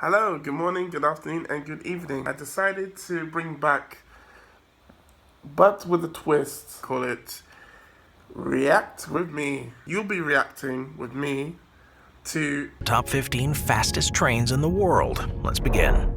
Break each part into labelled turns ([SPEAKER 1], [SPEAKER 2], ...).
[SPEAKER 1] Hello, good morning, good afternoon, and good evening. I decided to bring back, but with a twist, call it React with Me. You'll be reacting with me to
[SPEAKER 2] Top 15 fastest trains in the world. Let's begin.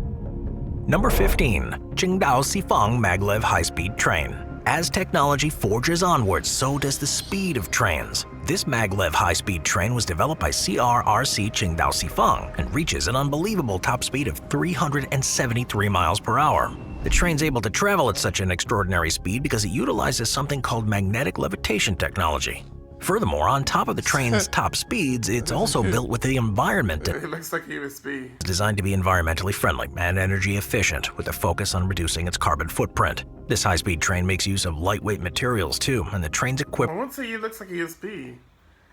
[SPEAKER 2] Number 15. Qingdao Sifang Maglev High-Speed Train. As technology forges onwards, so does the speed of trains. This maglev high-speed train was developed by CRRC Qingdao Sifang and reaches an unbelievable top speed of 373 miles per hour. The train's able to travel at such an extraordinary speed because it utilizes something called magnetic levitation technology. Furthermore, on top of the train's top speeds, it's also built with the environment.
[SPEAKER 1] it looks like a USB.
[SPEAKER 2] It's designed to be environmentally friendly and energy efficient, with a focus on reducing its carbon footprint. This high-speed train makes use of lightweight materials too, and the train's equipped
[SPEAKER 1] I won't say it looks like a USB.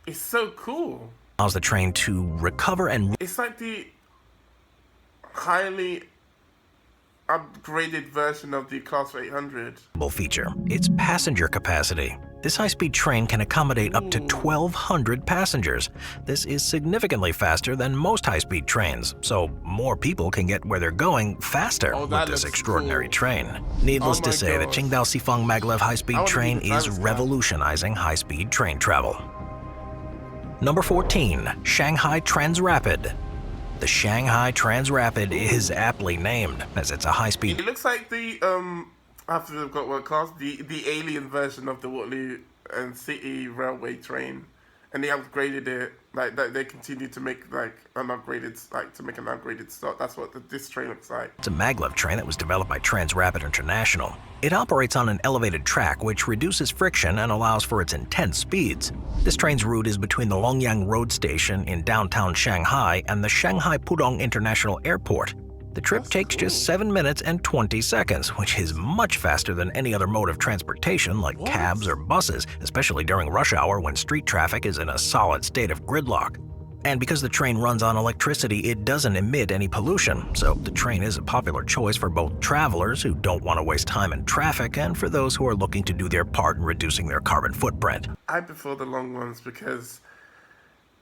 [SPEAKER 1] It's so cool.
[SPEAKER 2] allows the train to recover and
[SPEAKER 1] It's like the highly upgraded version of the Class 800.
[SPEAKER 2] feature its passenger capacity. This high-speed train can accommodate up to 1,200 passengers. This is significantly faster than most high-speed trains, so more people can get where they're going faster with
[SPEAKER 1] that
[SPEAKER 2] this
[SPEAKER 1] looks
[SPEAKER 2] extraordinary
[SPEAKER 1] cool.
[SPEAKER 2] train. Needless
[SPEAKER 1] Oh
[SPEAKER 2] to
[SPEAKER 1] my
[SPEAKER 2] say, the
[SPEAKER 1] gosh.
[SPEAKER 2] Qingdao Sifang Maglev
[SPEAKER 1] I
[SPEAKER 2] high-speed
[SPEAKER 1] wanna
[SPEAKER 2] train
[SPEAKER 1] be the
[SPEAKER 2] is
[SPEAKER 1] driver's guy.
[SPEAKER 2] revolutionizing high-speed train travel. Number 14. Shanghai Transrapid. The Shanghai Transrapid is aptly named, as it's a high-speed
[SPEAKER 1] It looks like the after they've got what class the alien version of the Waterloo and City Railway train, and they upgraded it like that. They continue to make like an upgraded stock. That's what this train looks like.
[SPEAKER 2] It's a maglev train that was developed by Transrapid International. It operates on an elevated track which reduces friction and allows for its intense speeds. This train's route is between the Longyang Road Station in downtown Shanghai and the Shanghai Pudong International Airport. The trip takes just 7 minutes and 20 seconds, which is much faster than any other mode of transportation like cabs or buses, especially during rush hour when street traffic is in a solid state of gridlock. And because the train runs on electricity, it doesn't emit any pollution, so the train is a popular choice for both travelers who don't want to waste time in traffic and for those who are looking to do their part in reducing their carbon footprint.
[SPEAKER 1] I prefer the long ones because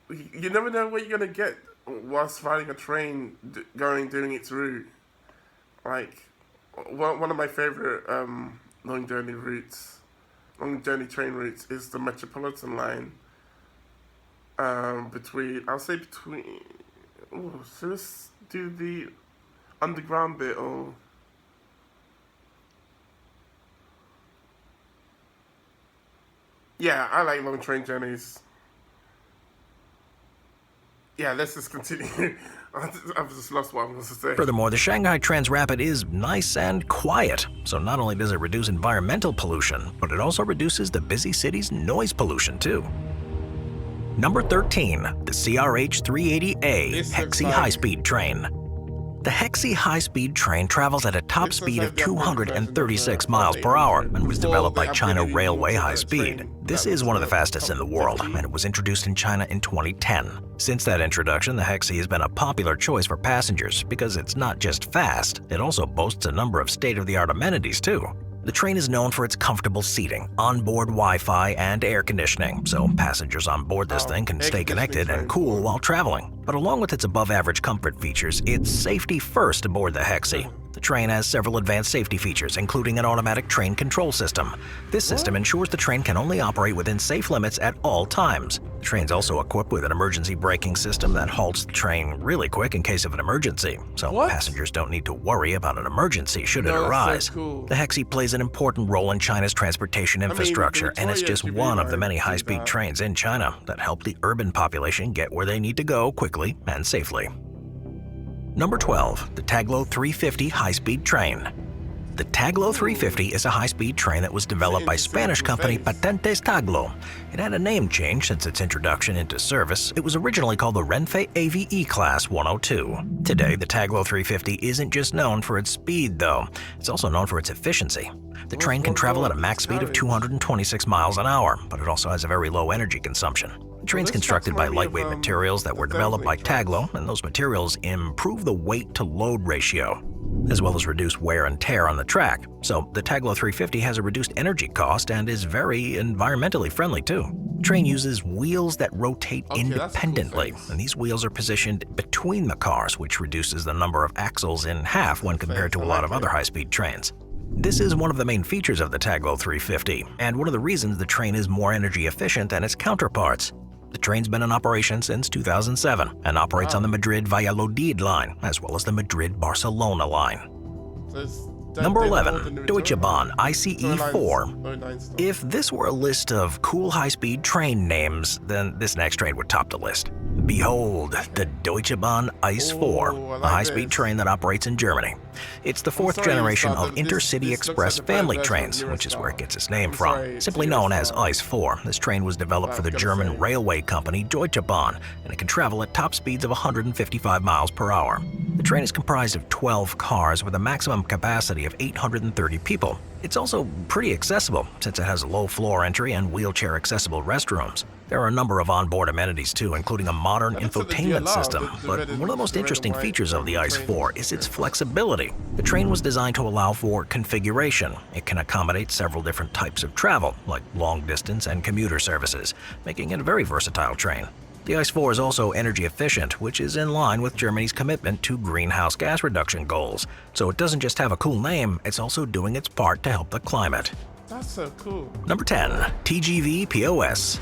[SPEAKER 1] you never know what you're gonna get whilst riding a train doing its route. Like one of my favorite long journey train routes is the Metropolitan line. Between so let's do the underground bit or yeah, I like long train journeys. Yeah, let's just continue. I've just lost what I was to say.
[SPEAKER 2] Furthermore, the Shanghai Transrapid is nice and quiet, so not only does it reduce environmental pollution, but it also reduces the busy city's noise pollution too. Number 13. The CRH 380A
[SPEAKER 1] This looks
[SPEAKER 2] Hexi
[SPEAKER 1] like-
[SPEAKER 2] High-Speed Train. The Hexi high-speed train travels at a top
[SPEAKER 1] This
[SPEAKER 2] speed
[SPEAKER 1] looks
[SPEAKER 2] of
[SPEAKER 1] like the upgraded
[SPEAKER 2] 236
[SPEAKER 1] version of
[SPEAKER 2] miles per hour and was
[SPEAKER 1] Before
[SPEAKER 2] developed
[SPEAKER 1] they
[SPEAKER 2] by China
[SPEAKER 1] upgraded
[SPEAKER 2] Railway
[SPEAKER 1] the
[SPEAKER 2] High Speed.
[SPEAKER 1] train.
[SPEAKER 2] This
[SPEAKER 1] That
[SPEAKER 2] is
[SPEAKER 1] was
[SPEAKER 2] one of the
[SPEAKER 1] the
[SPEAKER 2] fastest in the world, and it was introduced in China in 2010. Since that introduction, the Hexi has been a popular choice for passengers because it's not just fast, it also boasts a number of state-of-the-art amenities too. The train is known for its comfortable seating, onboard Wi-Fi, and air conditioning, so passengers on board this thing can
[SPEAKER 1] air
[SPEAKER 2] stay connected
[SPEAKER 1] conditioning
[SPEAKER 2] and cool while traveling. But along with its above-average comfort features, it's safety first aboard the Hexi. The train has several advanced safety features, including an automatic train control system. This system ensures the train can only operate within safe limits at all times. The train's also equipped with an emergency braking system that halts the train really quick in case of an emergency, so
[SPEAKER 1] What?
[SPEAKER 2] passengers don't need to worry about an emergency should it
[SPEAKER 1] No, that's so
[SPEAKER 2] arise.
[SPEAKER 1] cool.
[SPEAKER 2] The Hexi plays an important role in China's transportation infrastructure, and it's
[SPEAKER 1] Victoria
[SPEAKER 2] just
[SPEAKER 1] should be
[SPEAKER 2] one of the
[SPEAKER 1] like
[SPEAKER 2] many
[SPEAKER 1] do
[SPEAKER 2] high-speed
[SPEAKER 1] that.
[SPEAKER 2] trains in China that help the urban population get where they need to go quickly and safely. Number 12. The Taglo 350 High-Speed Train. The Taglo 350 is a high-speed train that was developed by Spanish company Patentes Taglo. It had a name change since its introduction into service. It was originally called the Renfe AVE Class 102. Today, the Taglo 350 isn't just known for its speed, though. It's also known for its efficiency. The train can travel at a max speed of 226 miles an hour, but it also has a very low energy consumption. The train's
[SPEAKER 1] this
[SPEAKER 2] constructed by
[SPEAKER 1] reminds me of,
[SPEAKER 2] lightweight materials that were
[SPEAKER 1] the
[SPEAKER 2] developed by
[SPEAKER 1] Thameslink trains.
[SPEAKER 2] Taglo, and those materials improve the weight-to-load ratio, as well as reduce wear and tear on the track. So the Taglo 350 has a reduced energy cost and is very environmentally friendly too. The train uses wheels that rotate
[SPEAKER 1] Okay, that's a cool
[SPEAKER 2] independently,
[SPEAKER 1] thing.
[SPEAKER 2] and these wheels are positioned between the cars, which reduces the number of axles in half when compared to a lot of other high-speed trains. This is one of the main features of the Taglo 350, and one of the reasons the train is more energy efficient than its counterparts. The train's been in operation since 2007 and operates on the Madrid-Valladolid line, as well as the Madrid-Barcelona line. Number 11, Deutsche Bahn ICE4. If this were a list of cool high-speed train names, then this next train would top the list. Behold, the Deutsche Bahn ICE4, a high-speed train that operates in Germany. It's the fourth generation of Intercity Express family trains, which is where it gets its name from. Simply known as ICE4, this train was developed for the German railway company Deutsche Bahn, and it can travel at top speeds of 155 miles per hour. The train is comprised of 12 cars with a maximum capacity of 830 people. It's also pretty accessible, since it has a low floor entry and wheelchair-accessible restrooms. There are a number of onboard amenities too, including a modern infotainment system, but one of the most interesting features of the ICE4 is its flexibility. The train was designed to allow for configuration. It can accommodate several different types of travel, like long-distance and commuter services, making it a very versatile train. The ICE4 is also energy efficient, which is in line with Germany's commitment to greenhouse gas reduction goals. So it doesn't just have a cool name, it's also doing its part to help the climate.
[SPEAKER 1] That's so cool.
[SPEAKER 2] Number 10, TGV POS.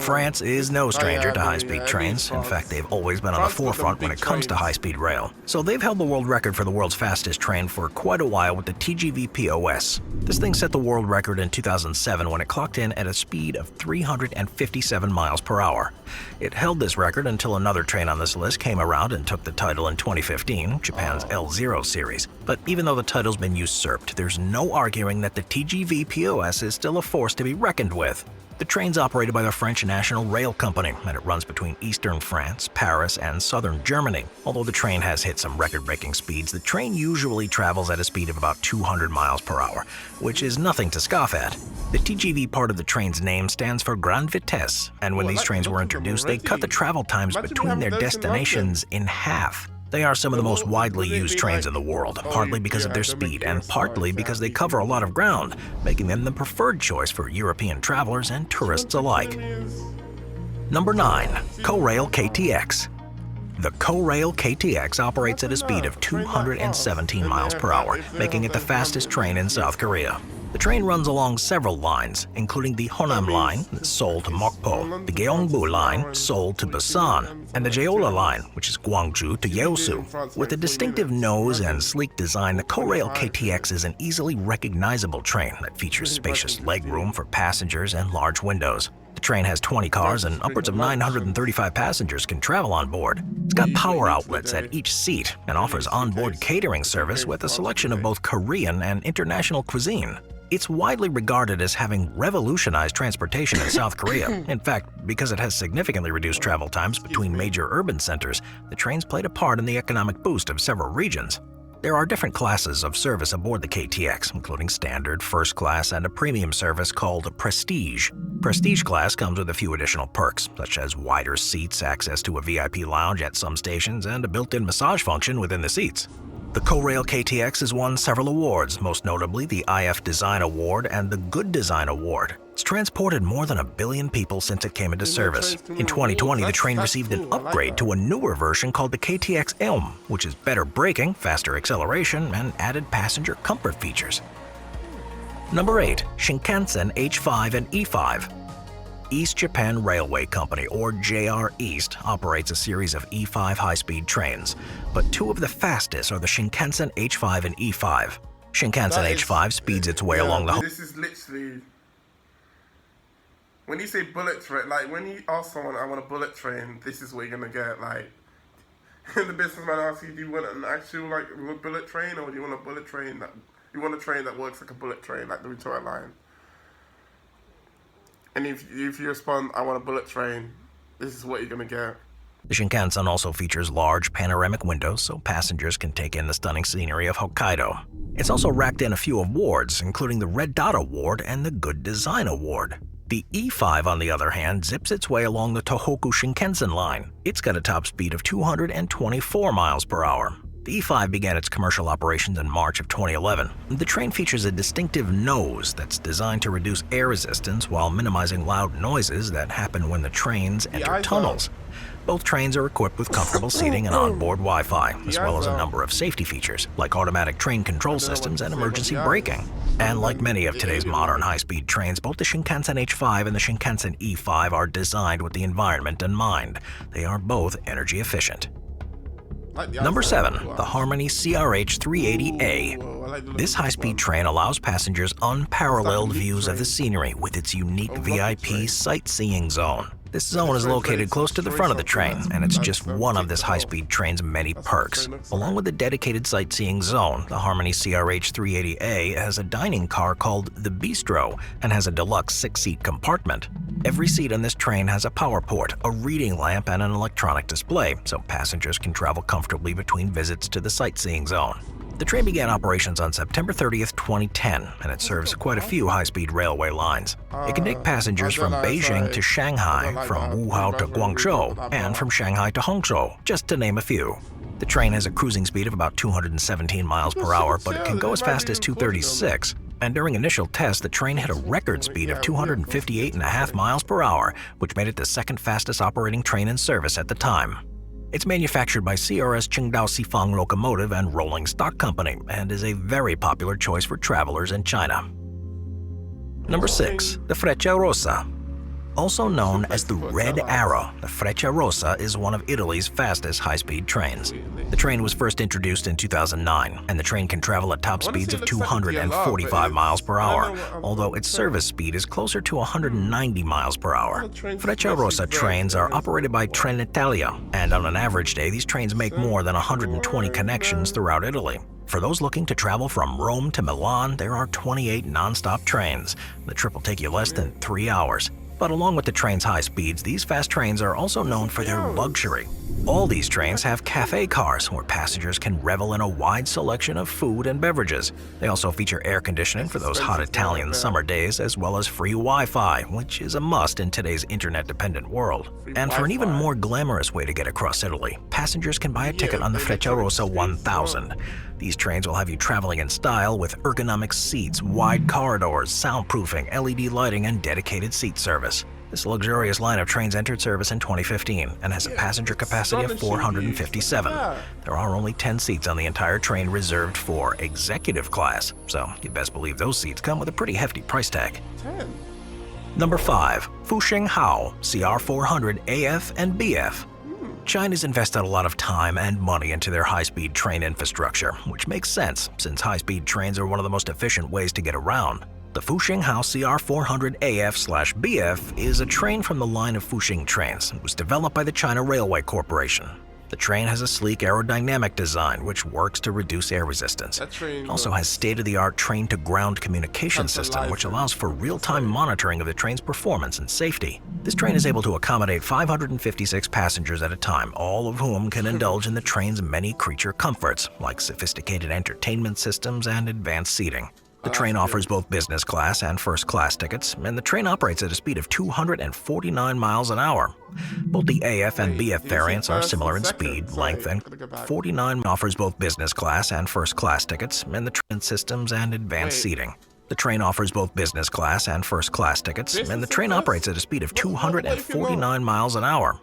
[SPEAKER 2] France is no stranger to high-speed trains. In fact, they've always been on the forefront when it comes to high-speed rail. So they've held the world record for the world's fastest train for quite a while with the TGV POS. This thing set the world record in 2007 when it clocked in at a speed of 357 miles per hour. It held this record until another train on this list came around and took the title in 2015, Japan's L0 series. But even though the title's been usurped, there's no arguing that the TGV POS is still a force to be reckoned with. The train's operated by the French National Rail Company, and it runs between eastern France, Paris, and southern Germany. Although the train has hit some record-breaking speeds, the train usually travels at a speed of about 200 miles per hour, which is nothing to scoff at. The TGV part of the train's name stands for Grande Vitesse, and when these trains were introduced, they cut the travel times between their destinations in half. They are some of the most widely used trains in the world, partly because of their speed and partly because they cover a lot of ground, making them the preferred choice for European travelers and tourists alike. Number 9, KORAIL KTX. The KORAIL KTX operates at a speed of 217 miles per hour, making it the fastest train in South Korea. The train runs along several lines, including the Honam line, Seoul to Mokpo, the Gyeongbu line, Seoul to Busan, and the Jeolla line, which is Gwangju to Yeosu. With a distinctive nose and sleek design, the KORAIL KTX is an easily recognizable train that features spacious legroom for passengers and large windows. The train has 20 cars and upwards of 935 passengers can travel on board. It's got power outlets at each seat and offers onboard catering service with a selection of both Korean and international cuisine. It's widely regarded as having revolutionized transportation in South Korea. In fact, because it has significantly reduced travel times between major urban centers, the train's played a part in the economic boost of several regions. There are different classes of service aboard the KTX, including standard, first class, and a premium service called Prestige. Prestige class comes with a few additional perks, such as wider seats, access to a VIP lounge at some stations, and a built-in massage function within the seats. The KORAIL KTX has won several awards, most notably the IF Design Award and the Good Design Award. It's transported more than 1 billion people since it came into service. In 2020, the train received an upgrade to a newer version called the KTX Elm, which is better braking, faster acceleration, and added passenger comfort features. Number 8, Shinkansen H5 and E5. East Japan Railway Company, or JR East, operates a series of E5 high-speed trains, but two of the fastest are the Shinkansen H5 and E5. Shinkansen H5 speeds its way along the
[SPEAKER 1] This is literally... When you say bullet train, like when you ask someone, I want a bullet train, this is what you're going to get. Like, the businessman asks you, do you want an actual like bullet train, or do you want a bullet train that... You want a train that works like a bullet train, like the Victoria Line? And if you respond, I want a bullet train, this is what you're going to get.
[SPEAKER 2] The Shinkansen also features large panoramic windows so passengers can take in the stunning scenery of Hokkaido. It's also racked in a few awards, including the Red Dot Award and the Good Design Award. The E5, on the other hand, zips its way along the Tohoku Shinkansen line. It's got a top speed of 224 miles per hour. The E5 began its commercial operations in March of 2011. The train features a distinctive nose that's designed to reduce air resistance while minimizing loud noises that happen when the trains enter tunnels. Both trains are equipped with comfortable seating and onboard Wi-Fi, as well as a number of safety features, like automatic train control systems and emergency braking. And like many of today's modern high-speed trains, both the Shinkansen H5 and the Shinkansen E5 are designed with the environment in mind. They are both energy efficient. Number 7. The Harmony CRH 380A. This high-speed train allows passengers unparalleled views of the scenery with its unique VIP sightseeing zone. This zone is located close to the front of the train, and it's just one of this high-speed train's many perks. Along with the dedicated sightseeing zone, the Harmony CRH 380A has a dining car called the Bistro and has a deluxe 6-seat compartment. Every seat on this train has a power port, a reading lamp, and an electronic display, so passengers can travel comfortably between visits to the sightseeing zone. The train began operations on September 30th, 2010, and it serves quite a few high-speed railway lines. It can take passengers from Beijing to Shanghai, from Wuhan to Guangzhou, and from Shanghai to Hangzhou, just to name a few. The train has a cruising speed of about 217 miles per hour, but it can go as fast as 236. And during initial tests, the train hit a record speed of 258.5 miles per hour, which made it the second fastest operating train in service at the time. It's manufactured by CRS Qingdao Sifang Locomotive and Rolling Stock Company and is a very popular choice for travelers in China. Number 6. The Freccia Rossa. Also known as the Red Arrow, the Freccia Rossa is one of Italy's fastest high-speed trains. The train was first introduced in 2009, and the train can travel at top speeds of 245 miles per hour, although its service speed is closer to 190 miles per hour. Freccia Rossa trains are operated by Trenitalia, and on an average day, these trains make more than 120 connections throughout Italy. For those looking to travel from Rome to Milan, there are 28 non-stop trains. The trip will take you less than 3 hours. But along with the train's high speeds, these fast trains are also known for their luxury. All these trains have cafe cars where passengers can revel in a wide selection of food and beverages. They also feature air conditioning for those hot Italian summer days, as well as free Wi-Fi, which is a must in today's internet-dependent world. And for an even more glamorous way to get across Italy, passengers can buy a ticket on the Freccia Rossa 1000. These trains will have you traveling in style with ergonomic seats, wide corridors, soundproofing, LED lighting, and dedicated seat service. This luxurious line of trains entered service in 2015 and has a passenger capacity of 457. There are only 10 seats on the entire train reserved for executive class, so you best believe those seats come with a pretty hefty price tag. Number 5. Fusheng Hao CR400 AF and BF. China's invested a lot of time and money into their high-speed train infrastructure, which makes sense since high-speed trains are one of the most efficient ways to get around. The Fusheng Hao CR400 AF/BF is a train from the line of Fusheng trains. It was developed by the China Railway Corporation. The train has a sleek aerodynamic design which works to reduce air resistance. It also has state-of-the-art train-to-ground communication system which allows for real-time monitoring of the train's performance and safety. This train is able to accommodate 556 passengers at a time, all of whom can indulge in the train's many creature comforts, like sophisticated entertainment systems and advanced seating. The train offers both business class and first class tickets, and the train operates at a speed of 249 miles an hour. Both the AF and BF variants are similar in speed, length, and 49 offers both business class and first class tickets, and the train systems and advanced seating. The train offers both business class and first class tickets, and the train operates at a speed of 249 miles an hour.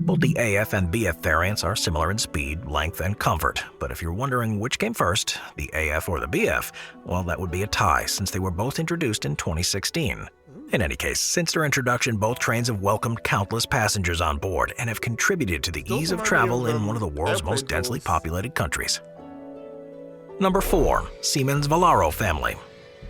[SPEAKER 2] Both the AF and BF variants are similar in speed, length, and comfort, but if you're wondering which came first, the AF or the BF, well, that would be a tie since they were both introduced in 2016. In any case, since their introduction, both trains have welcomed countless passengers on board and have contributed to the ease of travel in one of the world's most densely populated countries. Number 4. Siemens Velaro family.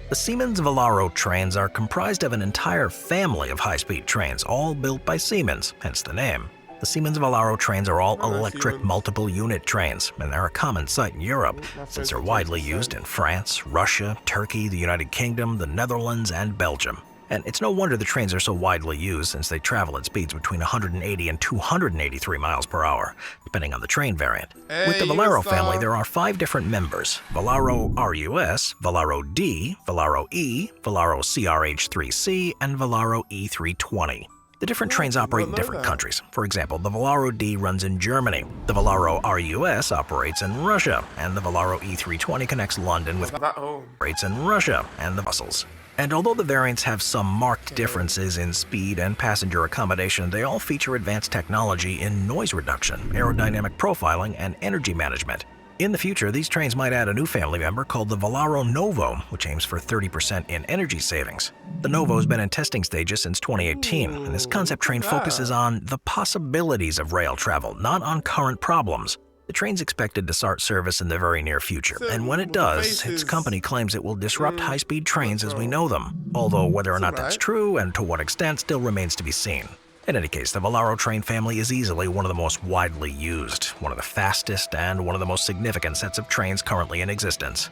[SPEAKER 2] The Siemens Velaro trains are comprised of an entire family of high-speed trains, all built by Siemens, hence the name. The Siemens Velaro trains are all electric multiple-unit trains, and they're a common sight in Europe, since they're widely used in France, Russia, Turkey, the United Kingdom, the Netherlands, and Belgium. And it's no wonder the trains are so widely used since they travel at speeds between 180 and 283 miles per hour, depending on the train variant. With the Velaro family, there are 5 different members: Velaro RUS, Velaro D, Velaro E, Velaro CRH3C, and Velaro E320. The different trains operate in different countries. For example, the Velaro D runs in Germany, the Velaro RUS operates in Russia, and the Velaro E320 connects London with operates in Russia and the Brussels. And although the variants have some marked differences in speed and passenger accommodation, they all feature advanced technology in noise reduction, aerodynamic profiling, and energy management. In the future, these trains might add a new family member called the Velaro Novo, which aims for 30% in energy savings. The Novo has been in testing stages since 2018, and this concept train focuses on the possibilities of rail travel, not on current problems. The train's expected to start service in the very near future, and when it does, its company claims it will disrupt high-speed trains as we know them, although whether or not that's true and to what extent still remains to be seen. In any case, the Velaro train family is easily one of the most widely used, one of the fastest, and one of the most significant sets of trains currently in existence.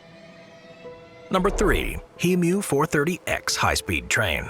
[SPEAKER 2] Number 3. Hemu 430X high-speed train.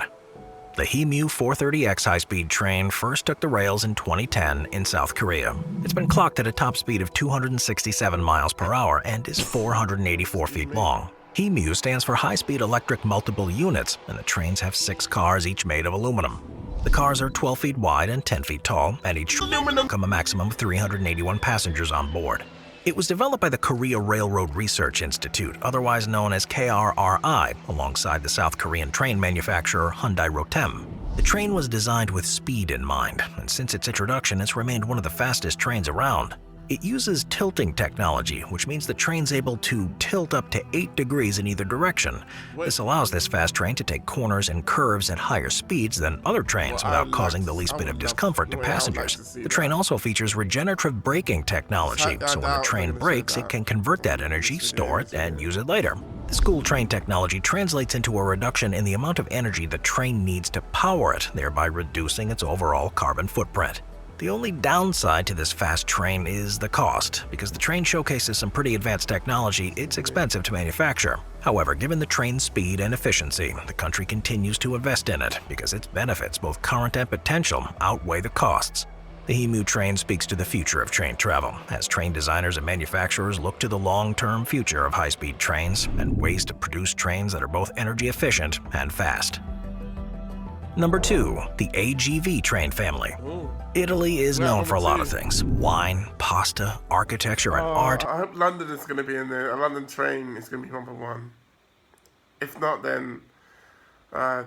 [SPEAKER 2] The Hemu 430X high-speed train first took the rails in 2010 in South Korea. It's been clocked at a top speed of 267 miles per hour and is 484 feet long. Hemu stands for High-Speed Electric Multiple Units, and the trains have 6 cars, each made of aluminum. The cars are 12 feet wide and 10 feet tall, and each come a maximum of 381 passengers on board. It was developed by the Korea Railroad Research Institute, otherwise known as KRRI, alongside the South Korean train manufacturer Hyundai Rotem. The train was designed with speed in mind, and since its introduction, it's remained one of the fastest trains around. It uses tilting technology, which means the train's able to tilt up to 8 degrees in either direction. This allows this fast train to take corners and curves at higher speeds than other trains without causing the least bit of discomfort to passengers. The train also features regenerative braking technology, so when the train brakes, it can convert that energy, store it, and use it later. This cool train technology translates into a reduction in the amount of energy the train needs to power it, thereby reducing its overall carbon footprint. The only downside to this fast train is the cost. Because the train showcases some pretty advanced technology, it's expensive to manufacture. However, given the train's speed and efficiency, the country continues to invest in it because its benefits, both current and potential, outweigh the costs. The Hemu train speaks to the future of train travel, as train designers and manufacturers look to the long-term future of high-speed trains and ways to produce trains that are both energy efficient and fast. Number 2. The AGV train family. Italy is known for a lot of things: wine, pasta, architecture, and art.
[SPEAKER 1] I hope London is going to be in there. A London train is going to be number 1. If not, then I'd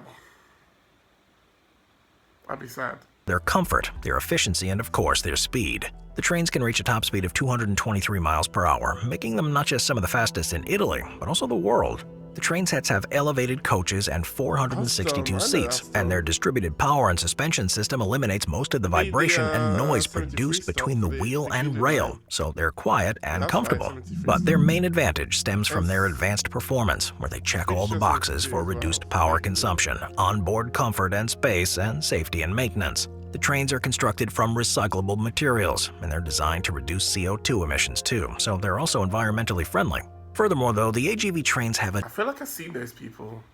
[SPEAKER 1] be sad.
[SPEAKER 2] Their comfort, their efficiency, and of course, their speed. The trains can reach a top speed of 223 miles per hour, making them not just some of the fastest in Italy, but also the world. The train sets have elevated coaches and 462 seats, and their distributed power and suspension system eliminates most of the vibration and noise produced between the wheel and rail, so they're quiet and comfortable. But their main advantage stems from their advanced performance, where they check all the boxes for reduced power consumption, onboard comfort and space, and safety and maintenance. The trains are constructed from recyclable materials, and they're designed to reduce CO2 emissions too, so they're also environmentally friendly. Furthermore, though, the AGV trains have
[SPEAKER 1] I feel like I've seen those people.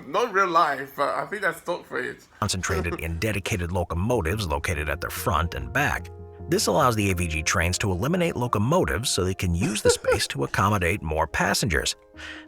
[SPEAKER 1] Not in real life, but I think that's stock footage.
[SPEAKER 2] Concentrated in dedicated locomotives located at their front and back. This allows the AVG trains to eliminate locomotives so they can use the space to accommodate more passengers.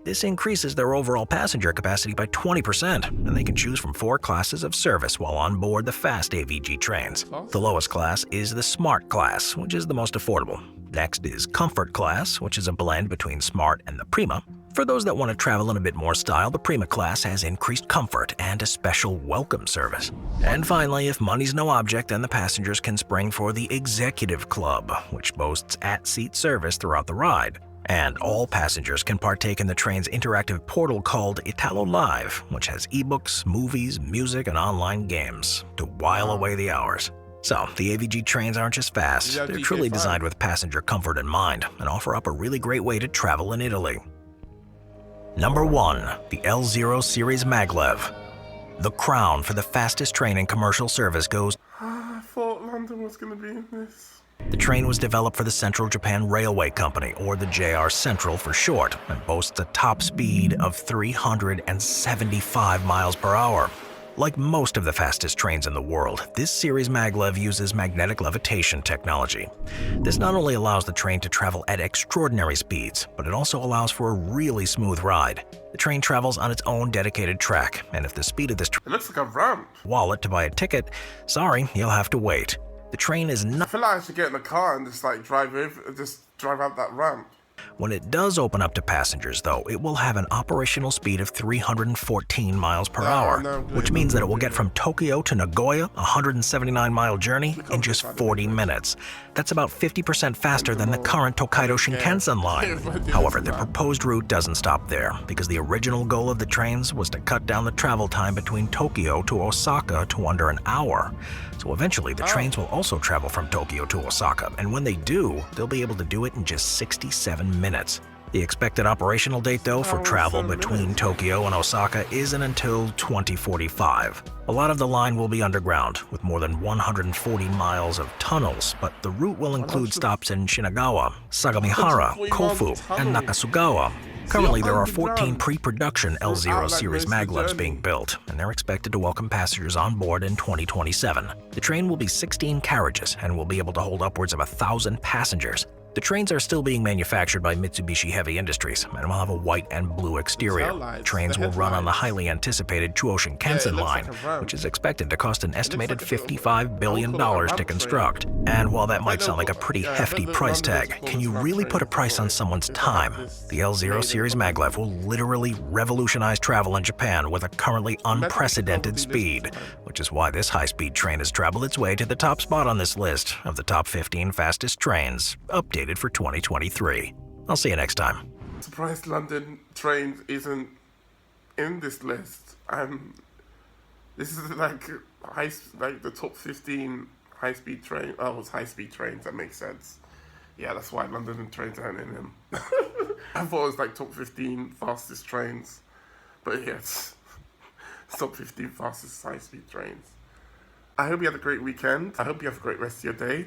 [SPEAKER 2] This increases their overall passenger capacity by 20%, and they can choose from 4 classes of service while on board the fast AVG trains. The lowest class is the Smart class, which is the most affordable. Next is Comfort class, which is a blend between Smart and the Prima. For those that want to travel in a bit more style, the Prima class has increased comfort and a special welcome service. And finally, if money's no object, then the passengers can spring for the Executive Club, which boasts at-seat service throughout the ride. And all passengers can partake in the train's interactive portal called Italo Live, which has ebooks, movies, music, and online games to while away the hours. So, the AVG trains aren't just fast, they're truly designed with passenger comfort in mind and offer up a really great way to travel in Italy. Number 1. The L0 Series Maglev. The crown for the fastest train in commercial service goes.
[SPEAKER 1] I thought London was going to be in this.
[SPEAKER 2] The train was developed for the Central Japan Railway Company, or the JR Central for short, and boasts a top speed of 375 miles per hour. The train is designed with speed in mind and offers up a really great way to travel in Italy. Number 2. The L0 Series Maglev. The crown for the fastest train in commercial service goes. The train was developed for the Central Japan Railway Company, or the JR Central for short, and boasts a top speed of 375 miles per hour. Like most of the fastest trains in the world, this series maglev uses magnetic levitation technology. This not only allows the train to travel at extraordinary speeds, but it also allows for a really smooth ride. The train travels on its own dedicated track, and if the speed of this
[SPEAKER 1] It looks like a ramp.
[SPEAKER 2] wallet to buy a ticket, sorry, you'll have to wait. The train is
[SPEAKER 1] I
[SPEAKER 2] not.
[SPEAKER 1] feel like I should get in the car and just like drive out that ramp.
[SPEAKER 2] When it does open up to passengers, though, it will have an operational speed of 314 miles per hour, which means that it will get from Tokyo to Nagoya, a 179-mile journey, in just 40 minutes. That's about 50% faster than the current Tokaido Shinkansen line. However, the proposed route doesn't stop there, because the original goal of the trains was to cut down the travel time between Tokyo to Osaka to under an hour. So eventually, the trains will also travel from Tokyo to Osaka, and when they do, they'll be able to do it in just 67 minutes. The expected operational date, though, for travel between Tokyo and Osaka isn't until 2045. A lot of the line will be underground, with more than 140 miles of tunnels, but the route will include stops in Shinagawa, Sagamihara, Kofu, and Nakasugawa. Currently, there are 14 pre-production L0 series maglevs being built, and they're expected to welcome passengers on board in 2027. The train will be 16 carriages and will be able to hold upwards of 1,000 passengers. The trains are still being manufactured by Mitsubishi Heavy Industries and will have a white and blue exterior. Trains will run on the highly anticipated Chuo Shinkansen line, which is expected to cost an estimated $55 billion to construct. And while that might sound like a pretty hefty price tag, can you really put a price on someone's time? The L0 series maglev will literally revolutionize travel in Japan with a currently unprecedented speed, which is why this high-speed train has traveled its way to the top spot on this list of the top 15 fastest trains, updated for 2023. I'll see you next time.
[SPEAKER 1] Surprised London Trains isn't in this list. This is like the top 15 high-speed train. Oh, it's high-speed trains. That makes sense. Yeah, that's why London Trains aren't in them. I thought it was like top 15 fastest trains, but yeah, it's top 15 fastest high-speed trains. I hope you had a great weekend. I hope you have a great rest of your day.